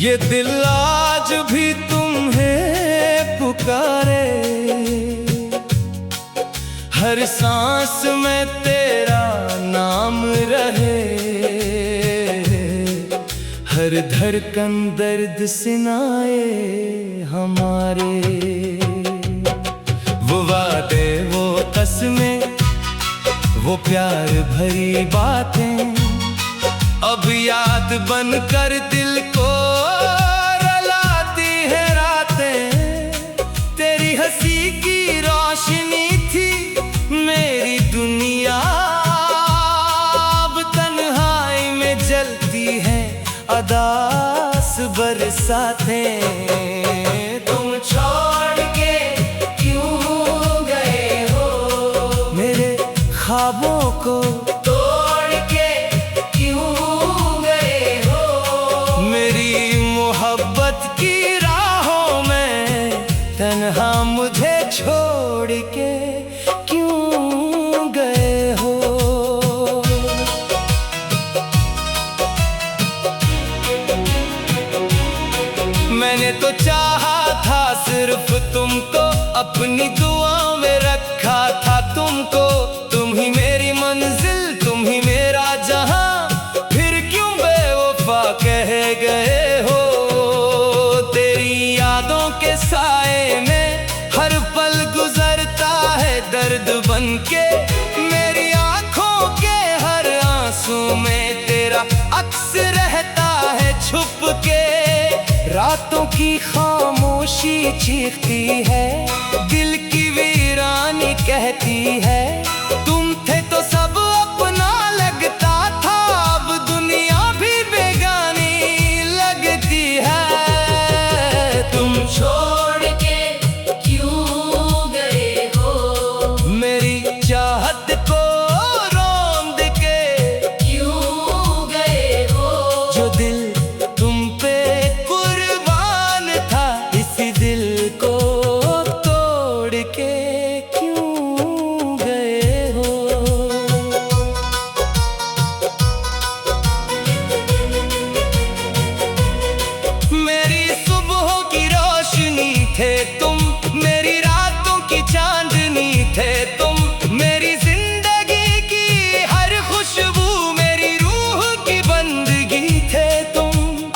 ये दिल आज भी तुम्हें पुकारे, हर सांस में तेरा नाम रहे, हर धड़कन दर्द सिनाए हमारे। वो वादे, वो कसमें, वो प्यार भरी बातें अब याद बनकर दिल को रलाती है रातें। तेरी हंसी की रोशनी थी मेरी दुनिया, अब तन्हाई में जलती है अदास बरसातें। तुम छोड़ के क्यों गए हो मेरे ख्वाबों को, तोड़ के क्यों गए हो मेरी मोहब्बत की राहों में, तन्हा मुझे छोड़ के क्यों गए हो। मैंने तो चाहा था सिर्फ तुमको, अपनी दुआ में रखा था तुमको। तुम ही मेरी मंजिल, तुम ही मेरा जहां, फिर क्यों बेवफा कह गए हो। तेरी यादों के साए में हर पल गुजरता है दर्द बनके, मेरी आंखों के हर आंसू में तेरा अक्स रहता है छुप के। रातों की खामोशी चीखती है, दिल की वीरानी कहती है, तुम थे तो सब अपना लगता था, अब दुनिया भी बेगानी लगती है। तुम छोड़ के क्यों गए हो मेरी चाहत को रौंद के, क्यों गए हो जो दिल तुम पे कुर्बान था, इसी दिल को तोड़ के क्यों गए हो। मेरी सुबहों की रोशनी थे तुम, मेरी रातों की चांदनी थे तुम, मेरी जिंदगी की हर खुशबू, मेरी रूह की बंदगी थे तुम।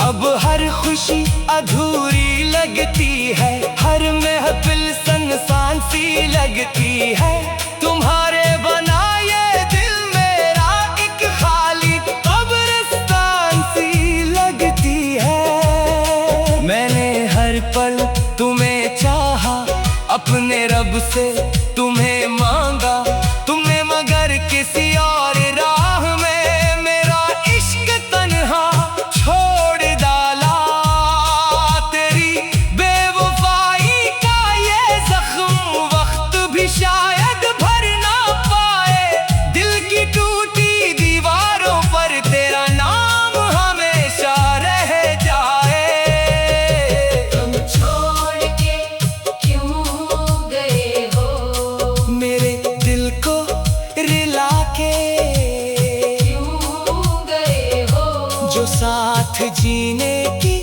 अब हर खुशी अधूरी लगती है, हर महफिल सनसान सी लगती है, तुम्हारे बनाए दिल मेरा एक खाली कब्रिस्तान सी लगती है। मैंने हर पल तुम्हें चाहा, अपने रब से तुम्हें मांगा, तुमने मगर किसी और राह में मेरा इश्क तन्हा छोड़ डाला। तेरी बेवफाई का ये जख्म वक्त भी शायद भर ना पाए, दिल की टूटी दीवारों पर तेरा नाम हमेशा रह जाए। तुम छोड़ के क्यों गए हो मेरे दिल को रिला के, क्यों गए हो जो साथ जीने की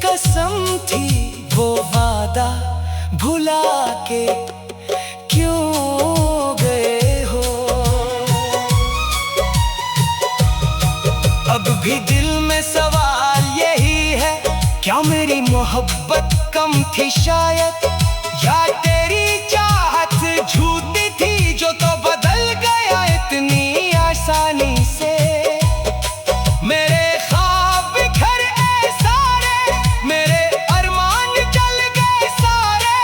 कसम थी, वो वादा भुला के क्यों गए हो। अब भी दिल में सवाल यही है, क्या मेरी मोहब्बत कम थी शायद, या तेरी चाहत झूठी थी जो तो बदल गया इतनी आसानी से। मेरे ख्वाब बिखर गए सारे, मेरे अरमान जल गए सारे,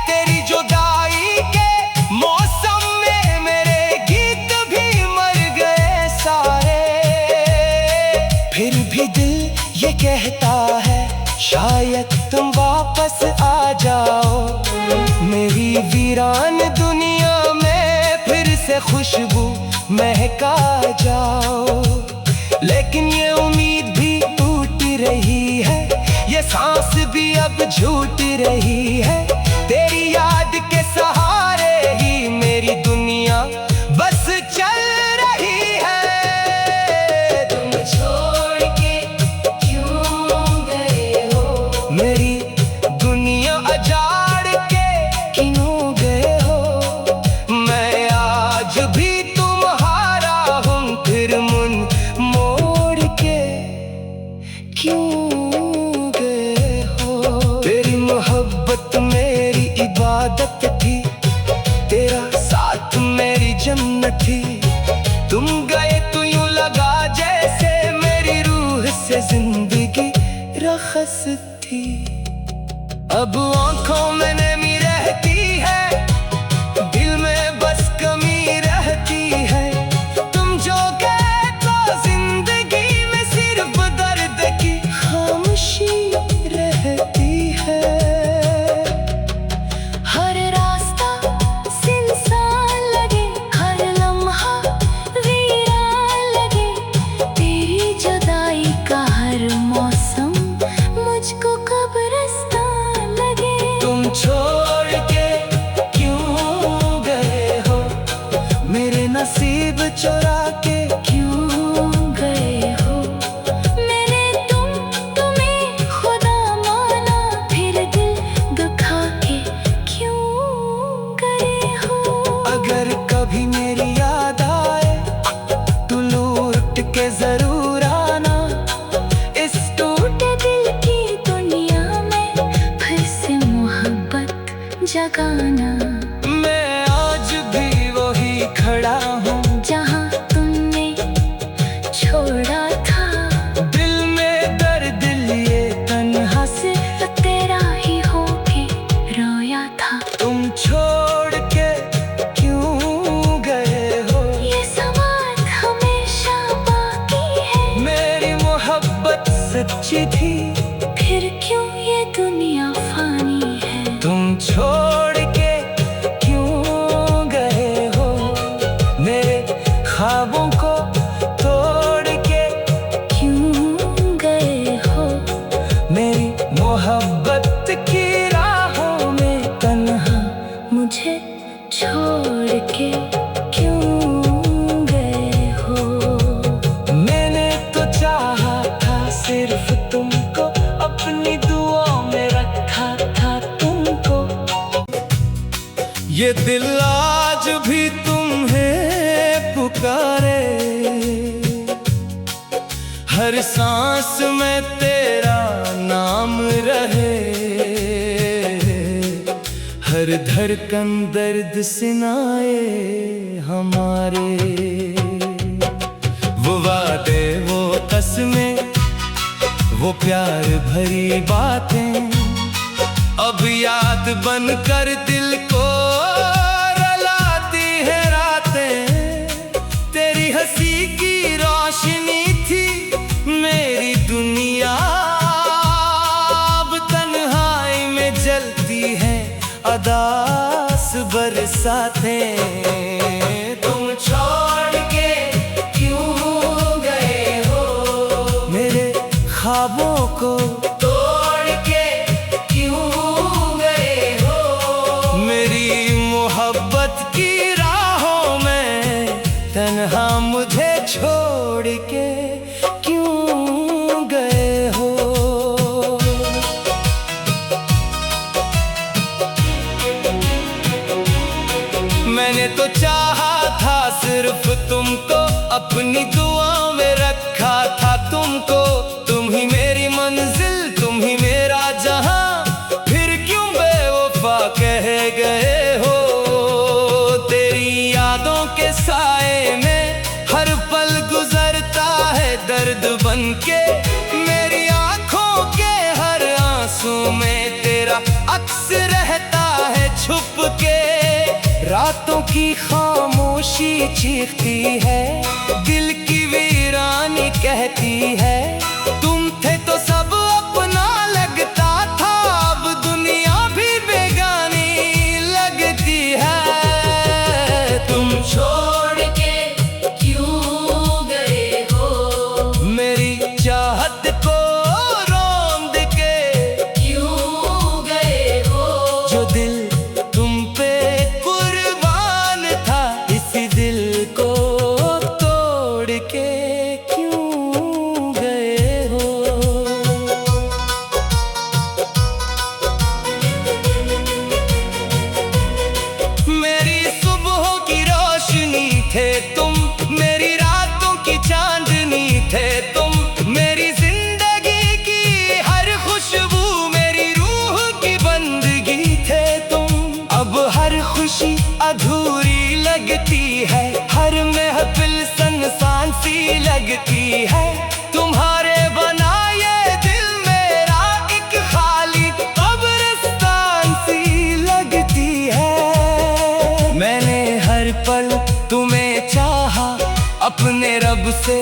तेरी जुदाई के मौसम में मेरे गीत भी मर गए सारे। फिर भी दिल ये कहता है, शायद तुम वापस आ जाओ, मेरी वीरान दुनिया में फिर से खुशबू महका जाओ। लेकिन ये उम्मीद भी टूट रही है, ये सांस भी अब झूठ रही है, तेरी याद के सहारे ही मेरी दुनिया बस चल रही है। तुम छोड़ के क्यों गए हो क्यों गए हो। तेरी मोहब्बत मेरी इबादत थी, तेरा साथ मेरी जन्नत थी। तुम गए तो यूं लगा जैसे मेरी रूह से जिंदगी रखस थी। अब आंखों में नमी रहती है, दिल में बस कमी रहती है। तुम जो गए तो जिंदगी में सिर्फ दर्द की खामोशी रहती है। हर रास्ता सुनसान लगे, हर लम्हा वीरान लगे। तेरी जुदाई का हर मौसम मुझको कब्रिस्तान लगे। तुम छोड़ के क्यों गए हो, मेरे नसीब चुरा के क्यों गए हो। मैंने तुम्हें खुदा माना, फिर दिल दुखा के क्यों गए हो। अगर कभी मेरी याद आए तो लौट के जरूर आना। इस टूटे दिल की दुनिया में फिर से मोहब्बत जगाना। मैं आज भी वही खड़ा हूँ जहाँ तुमने छोड़ा था, दिल में दर्द लिए तन्हा से सिर्फ तेरा ही होके रोया था। तुम छोड़ के क्यों गए हो, ये सवाल हमेशा बाकी है। मेरी मोहब्बत सच्ची थी, फिर क्यों ये दुनिया फानी है। तुम छोड़ के क्यों गए हो, मेरे ख्वाबों को तोड़ के क्यों गए हो। मेरी मोहब्बत की राहों में तन्हा मुझे छोड़ के क्यों गए हो। मैंने तो चाहा था सिर्फ तुमको, अपनी दुआओं में रखा था तुमको। ये दिल आज भी तुम्हें पुकारे, हर सांस में तेरा नाम रहे। हर धड़कन दर्द सिनाए हमारे। वो वादे, वो कसमें, वो प्यार भरी बातें अब याद बनकर दिल को रलाती है रातें। तेरी हंसी की रोशनी थी मेरी दुनिया, अब तन्हाई में जलती है अदास बरसातें। तुम छोड़ के क्यों गए हो, मेरे ख्वाबों को तोड़ के क्यों गए हो। मेरी मोहब्बत की राहों में तन्हा मुझे छोड़ के क्यों गए हो। मैंने तो चाहा था सिर्फ तुमको, अपनी दुआओं में रखा था तुमको। तुम ही मेरी मंजिल, तुम ही मेरा जहां, फिर क्यों बेवफा कह गए हो। तेरी यादों के साए में हर पल गुजरता है दर्द बनके। मेरी आंखों के हर आंसू में तेरा अक्स रहता है छुप के। रातों की खामोशी चीखती है, दिल की वीरानी कहती है। तुम थे तो सब अपना लगता था, अब दुनिया भी बेगानी लगती है। तुम छोड़ के क्यों गए हो, मेरी चाहत को रौंद के क्यों गए हो। जो दिल तुम पे कुर्बान था, इसी दिल को तोड़ के क्यों गए है। तुम्हारे बना ये दिल मेरा एक खाली कब्रिस्तान सी लगती है। मैंने हर पल तुम्हें चाहा, अपने रब से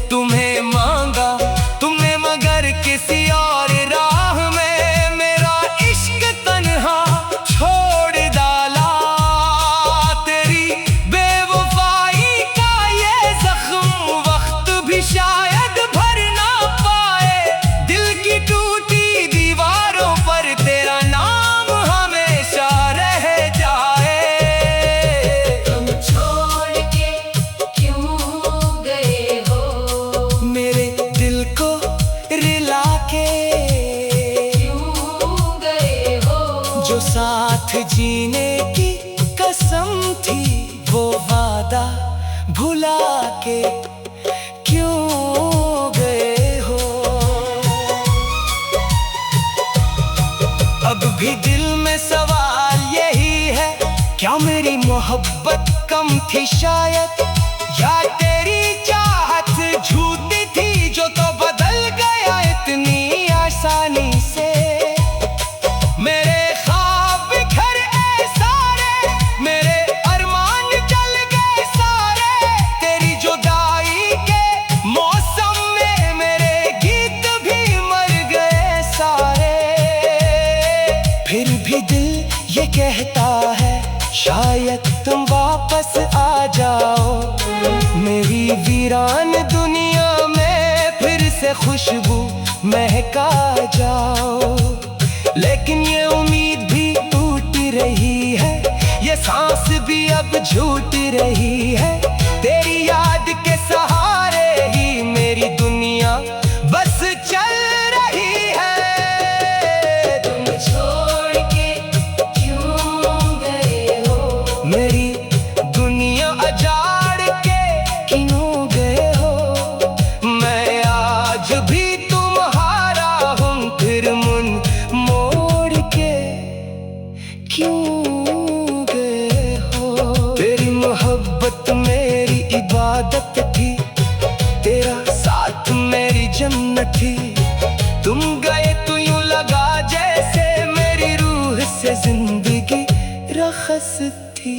तुम्हें मांगा, तुमने मगर किसी और राह में मेरा इश्क तन्हा छोड़ डाला। तेरी बेवफाई का ये जख्म वक्त भी शायद भर ना पाए। दिल की टूटी दीवारों पर तेरा नाम हमेशा रह जाए। तुम छोड़ के क्यों गए हो, मेरे दिल को रिला के क्यों गए हो। जो साथ जीने की कसम थी वो वादा भुला के क्यों गए हो। अब भी दिल में सवाल यही है, क्या मेरी मोहब्बत कम थी शायद, या तेरी चाहत झूठी थी जो तो बदल गया इतनी आसानी से। मेरे ख्वाब बिखर गए सारे, मेरे अरमान जल गए सारे। तेरी जुदाई के मौसम में मेरे गीत भी मर गए सारे। फिर भी दिल ये कहता है शायद तुम वापस आ जाओ। मेरी वीरान दुनिया में फिर से खुशबू महका जाओ। लेकिन ये उम्मीद भी टूट रही है, ये सांस भी अब झूठ रही है। तेरी याद के सहारे ही मेरी दुनिया बस चल रही है। तुम छोड़ के क्यों गए हो, मेरी दुनिया अजाड़ के क्यों गए हो। मैं आज भी तुम्हारा हूँ, फिर मुन मोड़ के क्यों गए हो। तेरी मोहब्बत मेरी इबादत थी, तेरा साथ मेरी जन्नत थी। तुम गए तो यूं लगा जैसे मेरी रूह से जिंदगी रखस थी।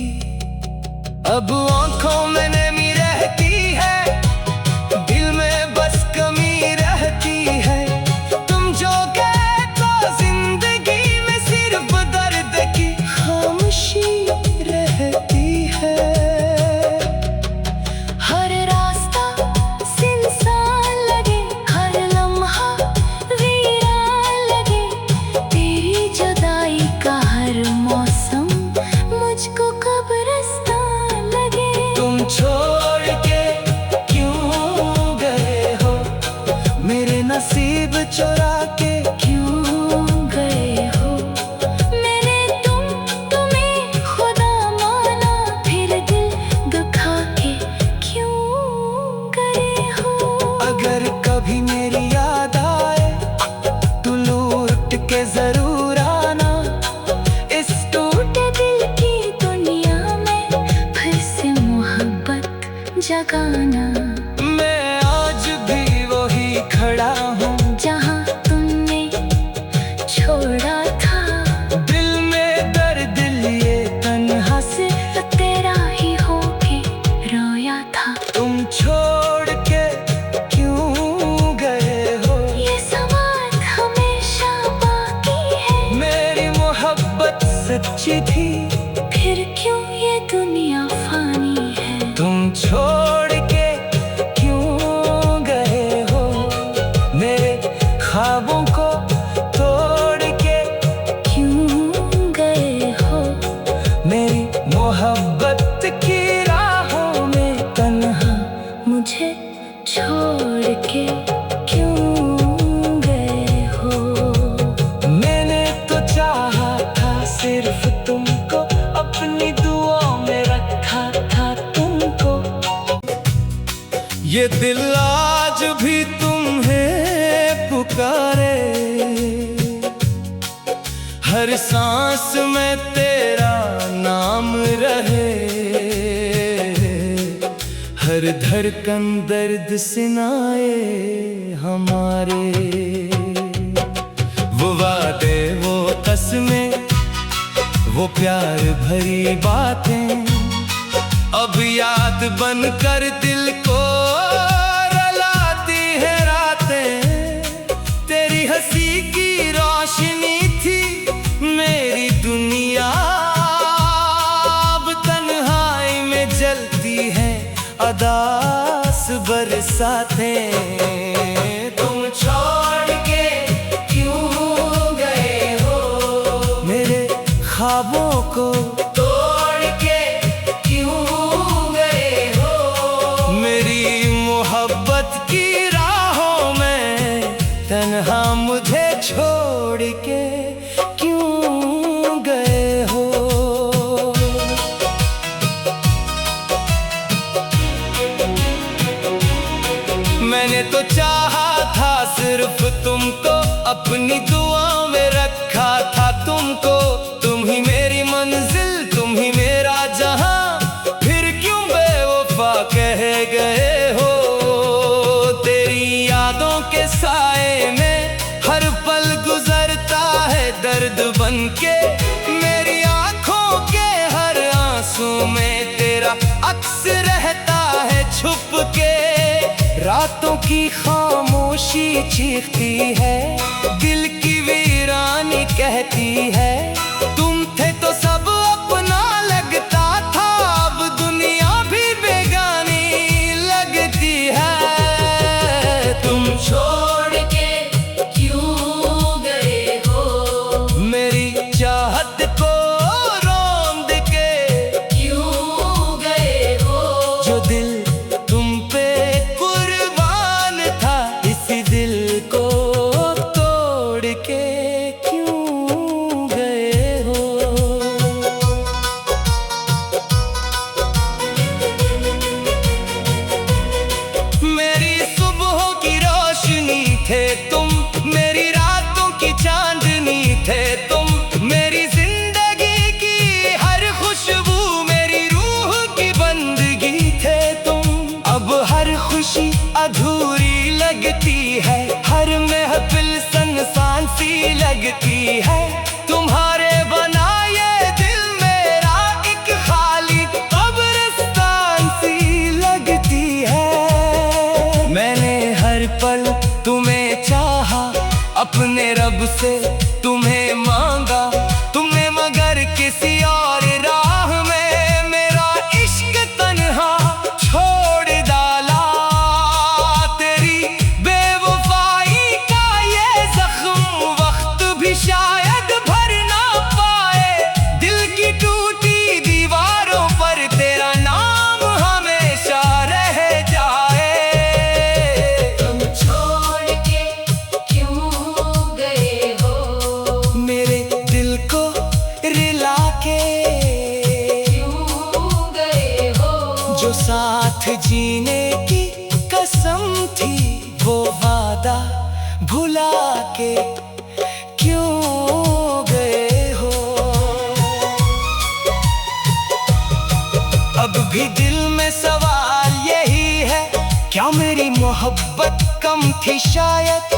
अब आंखों में नमी रहती है, दिल में बस कमी रहती है। तुम जो गए तो जिंदगी में सिर्फ दर्द की खामोशी रहती है। हर रास्ता सुनसान लगे, हर लम्हा वीरान लगे। तेरी जुदाई का हर मौसम मुझको कब्रिस्तान लगे। तुम छोड़ के क्यों गए हो, मेरे नसीब चुरा के क्यों गए हो। मैंने तुम्हें खुदा माना, फिर दिल दुखा के क्यों गए हो। अगर कभी मेरी याद आए तो लौट के जरूर आना। इस टूटे दिल की दुनिया में फिर से मोहब्बत जगाना। मैं आज भी वही खड़ा हूँ जहाँ तुमने छोड़ा था, दिल में दर्द लिए तन्हा से सिर्फ तेरा ही होके रोया था। तुम छोड़ के क्यों गए हो। ये सवाल हमेशा बाकी है, मेरी मोहब्बत सच्ची थी, फिर क्यों ये दुनिया फानी है। तुम छोड़ के क्यों गए हो। मेरे ख्वाबों को तोड़ के क्यों गए हो। मेरी मोहब्बत की राहों में तन्हा मुझे छोड़ के क्यों गए हो। मैंने तो चाहा था सिर्फ तुमको, अपनी दुआओं में रखा था तुमको। ये दिल आज भी तुम्हें पुकारे, हर सांस में तेरा नाम रहे। हर धड़कन दर्द सिनाए हमारे, वो वादे वो कसमें वो प्यार भरी बातें अब याद बनकर दिल को रलाती है रातें। तेरी हंसी की रोशनी थी मेरी दुनिया, अब तन्हाई में जलती है अदास बरसातें। तुम छोड़ के क्यों गए हो मेरे ख्वाबों को, तोड़ के क्यों गए हो मेरी मोहब्बत की राहों में, तन्हा मुझे छोड़ के क्यों गए हो। मैंने तो चाहा था सिर्फ तुमको, अपनी दुआ में रखा था तुमको, तुम ही मेरी मंजिल तुम ही मेरा जहां, फिर क्यों बेवफा कह गए हो। तेरी यादों के साए में हर पल गुजरता है दर्द बनके, मेरी आंखों के हर आंसू में तेरा अक्स रहता है छुप के। रातों की खामोशी चीखती है, दिल की वीरानी कहती है, तुम थे तो सब अपना लगता था, अब दुनिया भी बेगानी लगती है। तुम छोड़ के क्यों गए हो मेरी चाहत को रोंद के, क्यों गए हो जो दिल तुम पे कुर्बान था, इसी दिल को तोड़ के क्यों गए हो। मेरी सुबहों की रोशनी थे तुम, मेरी रातों की चांदनी थे तुम, मेरी जिंदगी की हर खुशबू मेरी रूह की बंदगी थे तुम। अब हर खुशी अधूरी लगती है, हर महफिल सनसान सी लगती है, तुम्हारे बनाए दिल मेरा एक खाली कब्रिस्तान सी लगती है। मैंने हर पल तुम्हें चाहा, अपने रब से तुम्हें मांगा, तुमने मगर किसी और राह में मेरा इश्क तन्हा छोड़ डाला। तेरी बेवफाई का ये जख्म वक्त भी शायद भर ना पाए, दिल की टूटी दीवारों पर तेरा नाम हमेशा रह जाए। तुम छोड़ के क्यों गए हो मेरे दिल को रिला के, क्यों गए हो जो साथ जीने की कसम थी, वो वादा भुला के क्यों गए हो। अब भी दिल में सवाल यही है, क्या मेरी मोहब्बत कम थी शायद,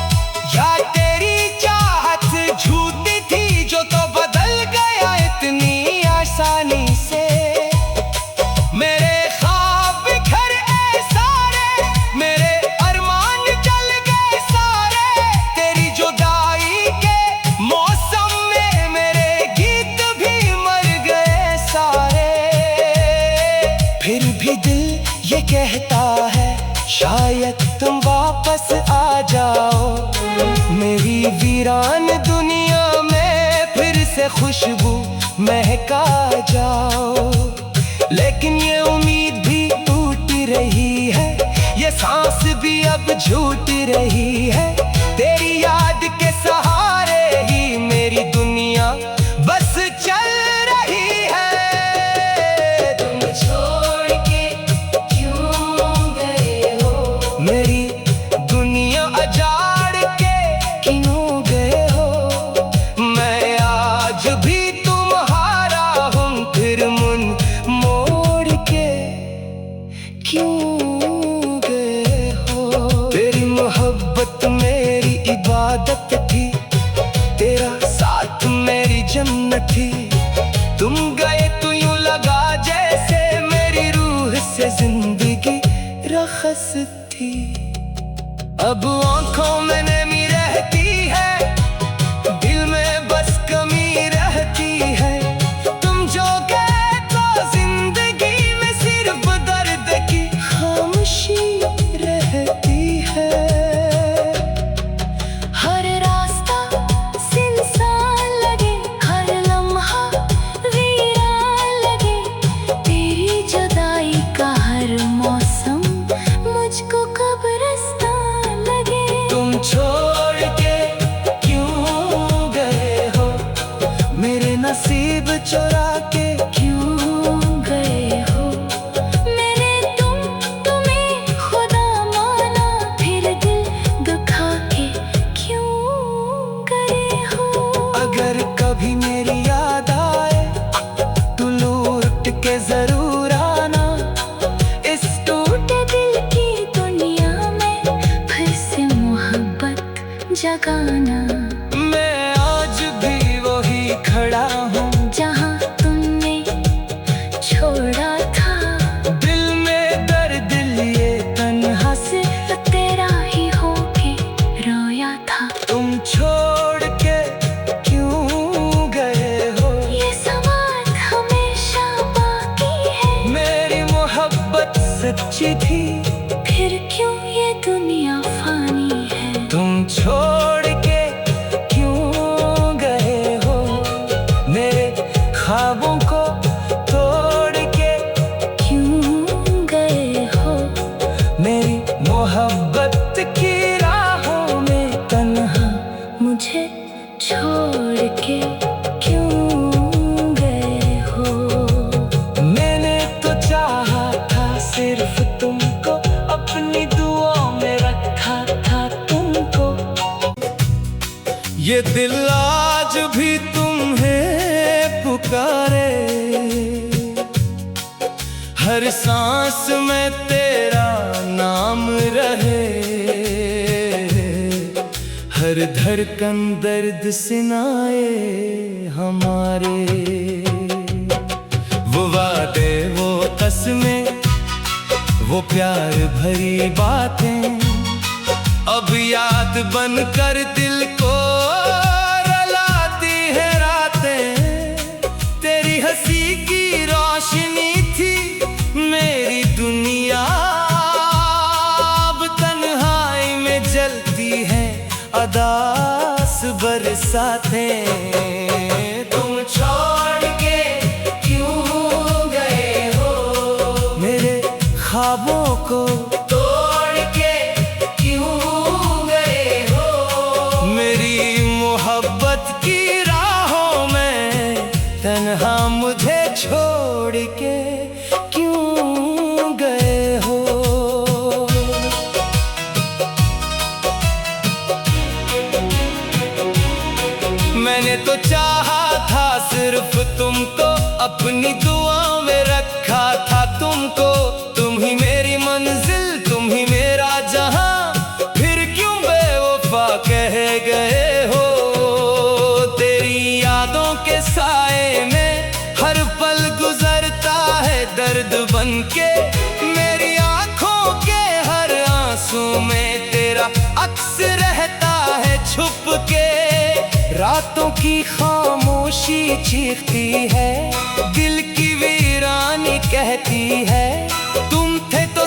या तेरी चाहत झूठी थी जो तो बदल गया इतनी आसानी से। मेरे ख्वाब बिखर गए सारे, मेरे अरमान जल गए सारे, तेरी जुदाई के मौसम में मेरे गीत भी मर गए सारे। फिर भी दिल ये कहता है शायद तुम वापस आ जाओ, मेरी वीरान दुनिया में फिर से खुशबू महका जाओ। लेकिन ये उम्मीद भी टूट रही है, ये सांस भी अब झूठ रही है, तेरी याद के सहारे ही मेरी दुनिया बस चल रही है। तुम छोड़ के क्यों गए हो मेरी दुनिया अजाड़ के क्यों गए हो। मैं आज भी तुम्हारा हूँ, फिर मुन मोड़ के क्यों जन्नती। तुम गए तो यूं लगा जैसे मेरी रूह से जिंदगी रखस थी। अब आंखों में नमी रहती है, दिल में बस कमी रहती है। तुम जो गए तो जिंदगी में सिर्फ दर्द की खामोशी रहती है। हर रास्ता सुनसान लगे, हर लम्हा वीरान लगे। तेरी जुदाई का हर मौसम मुझको कब्रिस्तान लगे। तुम छोड़ के क्यों गए हो, मेरे नसीब चुरा के क्यों गए हो? मैंने तुम्हें खुदा माना, फिर दिल दुखा के क्यों गए हो? अगर कभी मेरी याद आए तो लौट के जरूर आना। इस टूटे दिल की दुनिया में फिर से मोहब्बत जगाना। मैं आज भी वही खड़ा हूँ जहाँ तुमने छोड़ा था, दिल में दर्द लिए तन्हा से तो तेरा ही होके रोया था। तुम छोड़ के क्यों गए हो, ये सवाल हमेशा बाकी है। मेरी मोहब्बत सच्ची थी, फिर क्यों ये दुनिया फानी है? तुम छोड़ के क्यों गए हो, मेरे ख्वाबों को तोड़ के क्यों गए हो? मेरी मोहब्बत की राहों में तन्हा मुझे छोड़ के क्यों गए हो? मैंने तो चाहा था सिर्फ तुमको, अपनी दुआओं में रखा था तुमको। ये दिल आज भी तुम्हें पुकारे, हर सांस में तेरा नाम रहे। हर धड़कन दर्द सिनाए हमारे, वो वादे वो कसमें वो प्यार भरी बातें अब याद बनकर दिल को रलाती है रातें। तेरी हंसी की रोशनी थी मेरी दुनिया, अब तन्हाई में जलती है अदास बरसातें। तुम छोड़ के क्यों गए हो, मेरे ख्वाबों को तोड़ के क्यों गए हो, मेरी मोहब्बत की राहों में तन्हा मुझे छोड़ के क्यों गए हो। मैंने तो चाहा था सिर्फ तुमको, अपनी दुआओं में रखा था तुमको। तुम ही मेरी मंजिल, तुम ही मेरा जहां, फिर क्यों बेवफा कह गए हो। तेरी यादों के साए में हर पल गुजरता है दर्द बनके। मेरी आंखों के हर आंसू में तेरा अक्स रहता है छुप के। रातों की खामोशी चीखती है, दिल की वीरानी कहती है तुम थे तो